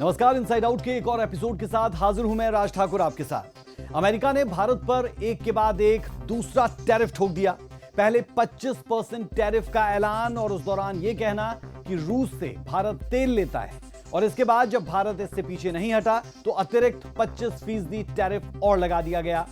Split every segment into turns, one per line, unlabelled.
नमस्कार, inside out के एक और एपिसोड के साथ हाजिर हूं मैं राज ठाकुर आपके साथ। अमेरिका ने भारत पर एक के बाद एक दूसरा टैरिफ ठोक दिया। पहले 25% टैरिफ का ऐलान और उस दौरान यह कहना कि रूस से भारत तेल लेता है, और इसके बाद जब भारत इससे पीछे नहीं हटा तो अतिरिक्त 25% टैरिफ और लगा दिया गया।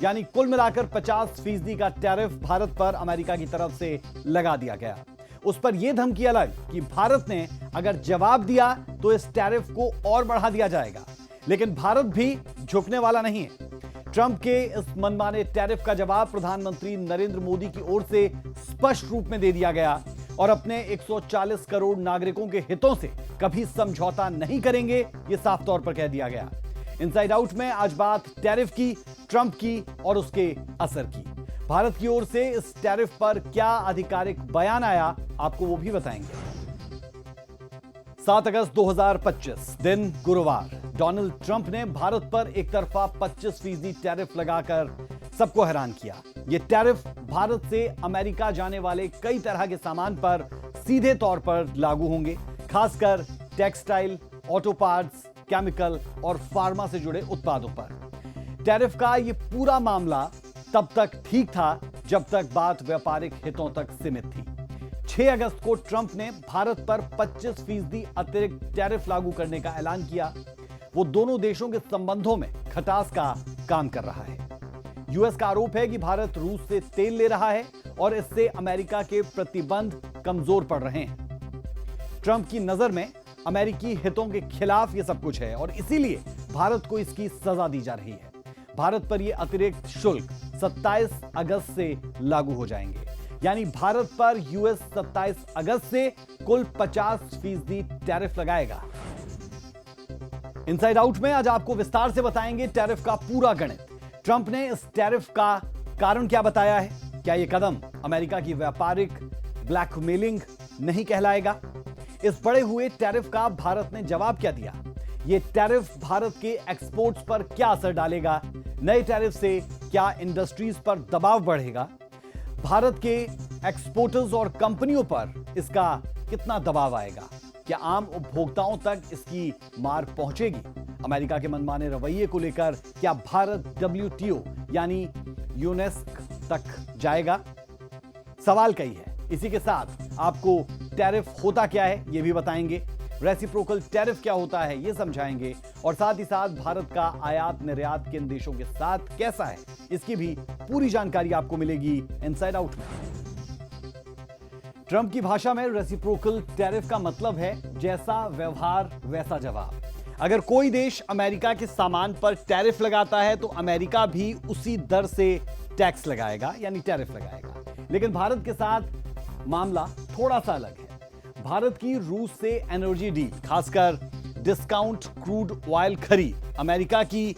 यानी कुल मिलाकर 50% का टैरिफ भारत पर अमेरिका की तरफ से लगा दिया गया। उस पर यह धमकी अलग कि भारत ने अगर जवाब दिया तो इस टैरिफ को और बढ़ा दिया जाएगा। लेकिन भारत भी झुकने वाला नहीं है। ट्रंप के इस मनमाने टैरिफ का जवाब प्रधानमंत्री नरेंद्र मोदी की ओर से स्पष्ट रूप में दे दिया गया और अपने 140 करोड़ नागरिकों के हितों से कभी समझौता नहीं करेंगे, यह साफ तौर पर कह दिया गया। इनसाइड आउट में आज बात टैरिफ की, ट्रंप की और उसके असर की। भारत की ओर से इस टैरिफ पर क्या आधिकारिक बयान आया, आपको वो भी बताएंगे। 7 अगस्त 2025 दिन गुरुवार, डोनाल्ड ट्रंप ने भारत पर एक तरफा 25% टैरिफ लगाकर सबको हैरान किया। यह टैरिफ भारत से अमेरिका जाने वाले कई तरह के सामान पर सीधे तौर पर लागू होंगे, खासकर टेक्सटाइल, ऑटो पार्ट्स, केमिकल और फार्मा से जुड़े उत्पादों पर। टैरिफ का यह पूरा मामला तब तक ठीक था जब तक बात व्यापारिक हितों तक सीमित थी। 6 अगस्त को ट्रंप ने भारत पर 25% अतिरिक्त टैरिफ लागू करने का ऐलान किया। वो दोनों देशों के संबंधों में खटास का काम कर रहा है। यूएस का आरोप है कि भारत रूस से तेल ले रहा है और इससे अमेरिका के प्रतिबंध कमजोर पड़ रहे हैं। ट्रंप की नजर में अमेरिकी हितों के खिलाफ यह सब कुछ है और इसीलिए भारत को इसकी सजा दी जा रही है। भारत पर यह अतिरिक्त शुल्क 27 अगस्त से लागू हो जाएंगे। यानी भारत पर यूएस 27 अगस्त से कुल 50% टैरिफ लगाएगा। इनसाइड आउट में आज आपको विस्तार से बताएंगे टैरिफ का पूरा गणित। ट्रंप ने इस टैरिफ का कारण क्या बताया है? क्या यह कदम अमेरिका की व्यापारिक ब्लैकमेलिंग नहीं कहलाएगा? इस बढ़े हुए टैरिफ का भारत ने जवाब क्या दिया? यह टैरिफ भारत के एक्सपोर्ट्स पर क्या असर डालेगा? नए टैरिफ से क्या इंडस्ट्रीज पर दबाव बढ़ेगा? भारत के एक्सपोर्टर्स और कंपनियों पर इसका कितना दबाव आएगा? क्या आम उपभोक्ताओं तक इसकी मार पहुंचेगी? अमेरिका के मनमाने रवैये को लेकर क्या भारत WTO यानी यूनेस्को तक जाएगा? सवाल कई है। इसी के साथ आपको टैरिफ होता क्या है यह भी बताएंगे, रेसिप्रोकल टैरिफ क्या होता है यह समझाएंगे, और साथ ही साथ भारत का आयात निर्यात किन देशों के साथ कैसा है इसकी भी पूरी जानकारी आपको मिलेगी इनसाइड आउट में। ट्रंप की भाषा में रेसिप्रोकल टैरिफ का मतलब है जैसा व्यवहार वैसा जवाब। अगर कोई देश अमेरिका के सामान पर टैरिफ लगाता है तो अमेरिका भी उसी दर से टैक्स लगाएगा यानी टैरिफ लगाएगा। लेकिन भारत के साथ मामला थोड़ा सा अलग है। भारत की रूस से एनर्जी डील, खासकर डिस्काउंट क्रूड ऑयल खरीद, अमेरिका की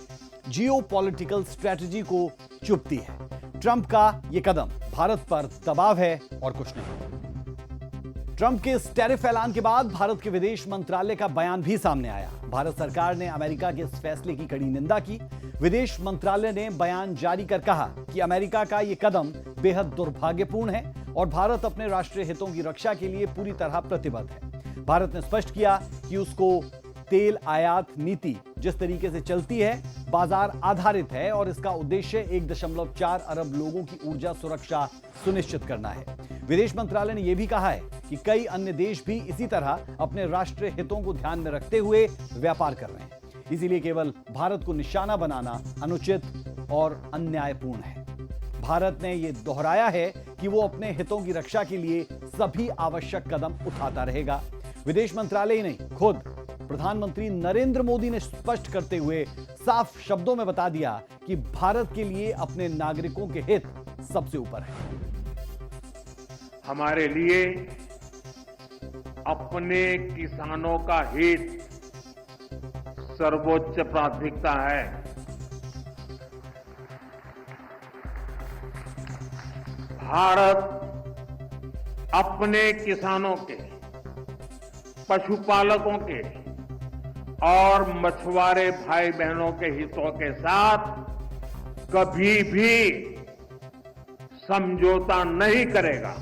जियोपॉलिटिकल स्ट्रेटजी को चुभती है। ट्रंप का यह कदम भारत पर दबाव है और कुछ नहीं। ट्रंप के इस टैरिफ ऐलान के बाद भारत के विदेश मंत्रालय का बयान भी सामने आया। भारत सरकार ने अमेरिका के इस फैसले की कड़ी निंदा की। विदेश मंत्रालय ने बयान जारी कर कहा कि अमेरिका का यह कदम बेहद दुर्भाग्यपूर्ण है और भारत अपने राष्ट्रीय हितों की रक्षा के लिए पूरी तरह प्रतिबद्ध है। भारत ने स्पष्ट किया कि उसको तेल आयात नीति जिस तरीके से चलती है बाजार आधारित है और इसका उद्देश्य 1.4 अरब लोगों की ऊर्जा सुरक्षा सुनिश्चित करना है। विदेश मंत्रालय ने यह भी कहा है कि कई अन्य देश भी इसी तरह अपने राष्ट्रीय हितों को ध्यान में रखते हुए व्यापार कर रहे हैं। इसीलिए केवल भारत को निशाना बनाना अनुचित और अन्यायपूर्ण है। भारत ने यह दोहराया है कि वो अपने हितों की रक्षा के लिए सभी आवश्यक कदम उठाता रहेगा। विदेश मंत्रालय ही नहीं, खुद प्रधानमंत्री नरेंद्र मोदी ने स्पष्ट करते हुए साफ शब्दों में बता दिया कि भारत के लिए अपने नागरिकों के हित सबसे ऊपर है।
हमारे लिए अपने किसानों का हित सर्वोच्च प्राथमिकता है। भारत अपने किसानों के, पशुपालकों के और मछुआरे भाई बहनों के हितों के साथ कभी भी समझौता नहीं करेगा।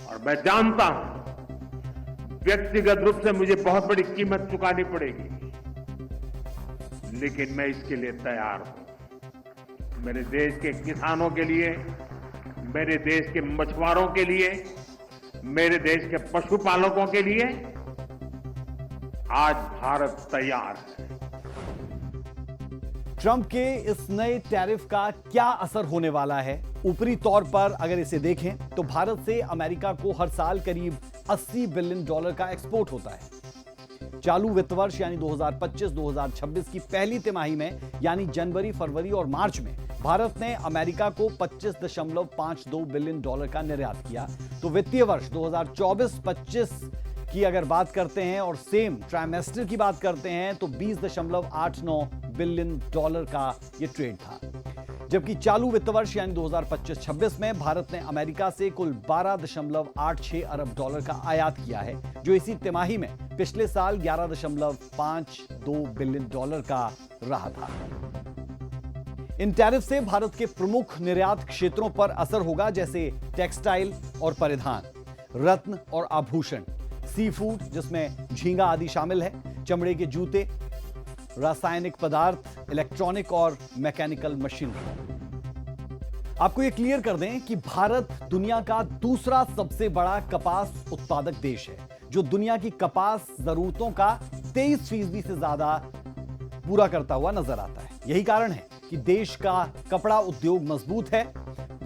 और मैं जानता हूं व्यक्तिगत रूप से मुझे बहुत बड़ी कीमत चुकानी पड़ेगी, लेकिन मैं इसके लिए तैयार हूं। मेरे देश के किसानों के लिए, मेरे देश के मछुआरों के लिए, मेरे देश के पशुपालकों के लिए आज भारत तैयार है।
ट्रंप के इस नए टैरिफ का क्या असर होने वाला है? ऊपरी तौर पर अगर इसे देखें तो भारत से अमेरिका को हर साल करीब $80 बिलियन का एक्सपोर्ट होता है। चालू वित्त वर्ष यानी 2025-2026 की पहली तिमाही में यानी जनवरी, फरवरी और मार्च में भारत ने अमेरिका को $25.52 बिलियन का निर्यात किया। तो वित्तीय वर्ष 2024-25 की अगर बात करते हैं और सेम ट्राइमेस्टर की बात करते हैं तो $20.89 बिलियन का यह ट्रेड था। जबकि चालू वित्त वर्ष यानी 2025-26 में भारत ने अमेरिका से कुल $12.86 अरब का आयात किया है, जो इसी तिमाही में पिछले साल $11.52 बिलियन का रहा था। इन टैरिफ से भारत के प्रमुख निर्यात क्षेत्रों पर असर होगा, जैसे टेक्सटाइल और परिधान, रत्न और आभूषण, सी फूड जिसमें झींगा आदि शामिल है, चमड़े के जूते, रासायनिक पदार्थ, इलेक्ट्रॉनिक और मैकेनिकल मशीनरी। आपको यह क्लियर कर दें कि भारत दुनिया का दूसरा सबसे बड़ा कपास उत्पादक देश है, जो दुनिया की कपास जरूरतों का 23% से ज्यादा पूरा करता हुआ नजर आता है। यही कारण है कि देश का कपड़ा उद्योग मजबूत है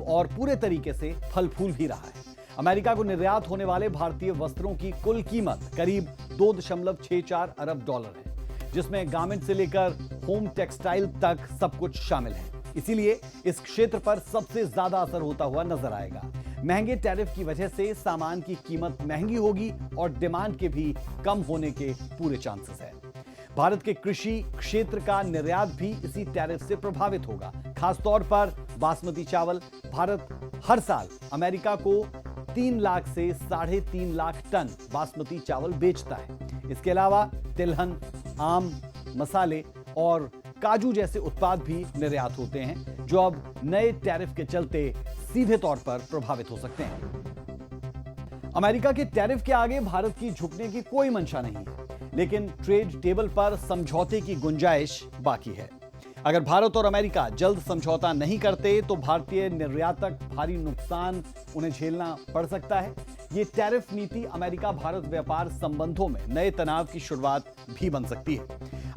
और पूरे तरीके से फल फूल भी रहा है। अमेरिका को निर्यात होने वाले भारतीय वस्त्रों की कुल कीमत करीब $2.64 अरब है, जिसमें गारमेंट से लेकर होम टेक्सटाइल तक सब कुछ शामिल है। इसीलिए इस क्षेत्र पर सबसे ज्यादा असर होता हुआ नजर आएगा। महंगे टैरिफ की वजह से सामान की कीमत महंगी होगी और डिमांड के भी कम होने के पूरे चांसेस है। भारत के कृषि क्षेत्र का निर्यात भी इसी टैरिफ से प्रभावित होगा। खासतौर पर बासमती चावल। भारत हर साल अमेरिका को 3 लाख से 3.5 लाख टन बासमती चावल बेचता है। इसके अलावा तिलहन, आम, मसाले और काजू जैसे उत्पाद भी निर्यात होते हैं, जो अब नए टैरिफ के चलते सीधे तौर पर प्रभावित हो सकते हैं। अमेरिका के टैरिफ के आगे भारत की झुकने की कोई मंशा नहीं है, लेकिन ट्रेड टेबल पर समझौते की गुंजाइश बाकी है। अगर भारत और अमेरिका जल्द समझौता नहीं करते तो भारतीय निर्यातक भारी नुकसान उन्हें झेलना पड़ सकता है। ये टैरिफ नीति अमेरिका भारत व्यापार संबंधों में नए तनाव की शुरुआत भी बन सकती है।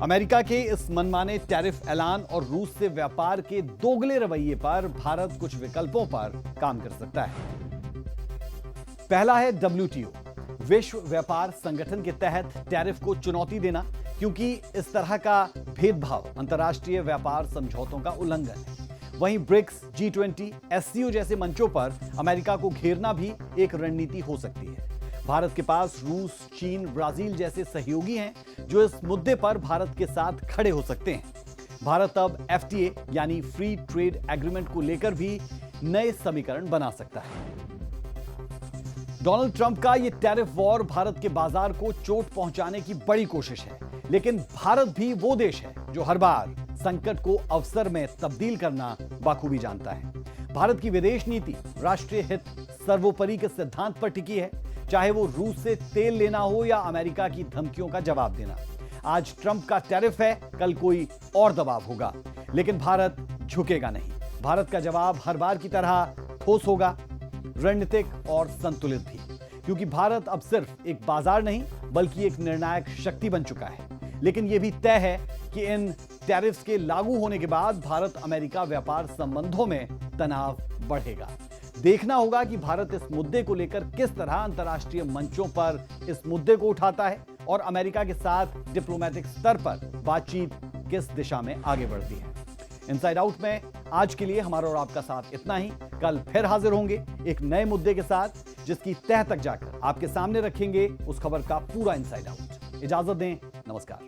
अमेरिका के इस मनमाने टैरिफ ऐलान और रूस से व्यापार के दोगले रवैये पर भारत कुछ विकल्पों पर काम कर सकता है। पहला है WTO, विश्व व्यापार संगठन के तहत टैरिफ को चुनौती देना, क्योंकि इस तरह का भेदभाव अंतर्राष्ट्रीय व्यापार समझौतों का उल्लंघन है। वहीं ब्रिक्स, G20, SCO जैसे मंचों पर अमेरिका को घेरना भी एक रणनीति हो सकती है। भारत के पास रूस, चीन, ब्राजील जैसे सहयोगी हैं जो इस मुद्दे पर भारत के साथ खड़े हो सकते हैं। भारत अब FTA यानी फ्री ट्रेड एग्रीमेंट को लेकर भी नए समीकरण बना सकता है। डोनाल्ड ट्रंप का यह टैरिफ वॉर भारत के बाजार को चोट पहुंचाने की बड़ी कोशिश है, लेकिन भारत भी वो देश है जो हर बार संकट को अवसर में तब्दील करना बाखूबी जानता है। भारत की विदेश नीति राष्ट्रीय हित सर्वोपरि के सिद्धांत पर टिकी है, चाहे वो रूस से तेल लेना हो या अमेरिका की धमकियों का जवाब देना। आज ट्रंप का टैरिफ है, कल कोई और दबाव होगा, लेकिन भारत झुकेगा नहीं। भारत का जवाब हर बार की तरह ठोस होगा, रणनीतिक और संतुलित भी, क्योंकि भारत अब सिर्फ एक बाजार नहीं बल्कि एक निर्णायक शक्ति बन चुका है। लेकिन यह भी तय है कि इन टैरिफ्स के लागू होने के बाद भारत अमेरिका व्यापार संबंधों में तनाव बढ़ेगा। देखना होगा कि भारत इस मुद्दे को लेकर किस तरह अंतर्राष्ट्रीय मंचों पर इस मुद्दे को उठाता है और अमेरिका के साथ डिप्लोमेटिक स्तर पर बातचीत किस दिशा में आगे बढ़ती है। इनसाइड आउट में आज के लिए हमारा और आपका साथ इतना ही। कल फिर हाजिर होंगे एक नए मुद्दे के साथ, जिसकी तह तक जाकर आपके सामने रखेंगे उस खबर का पूरा इनसाइड आउट। इजाजत दें, नमस्कार।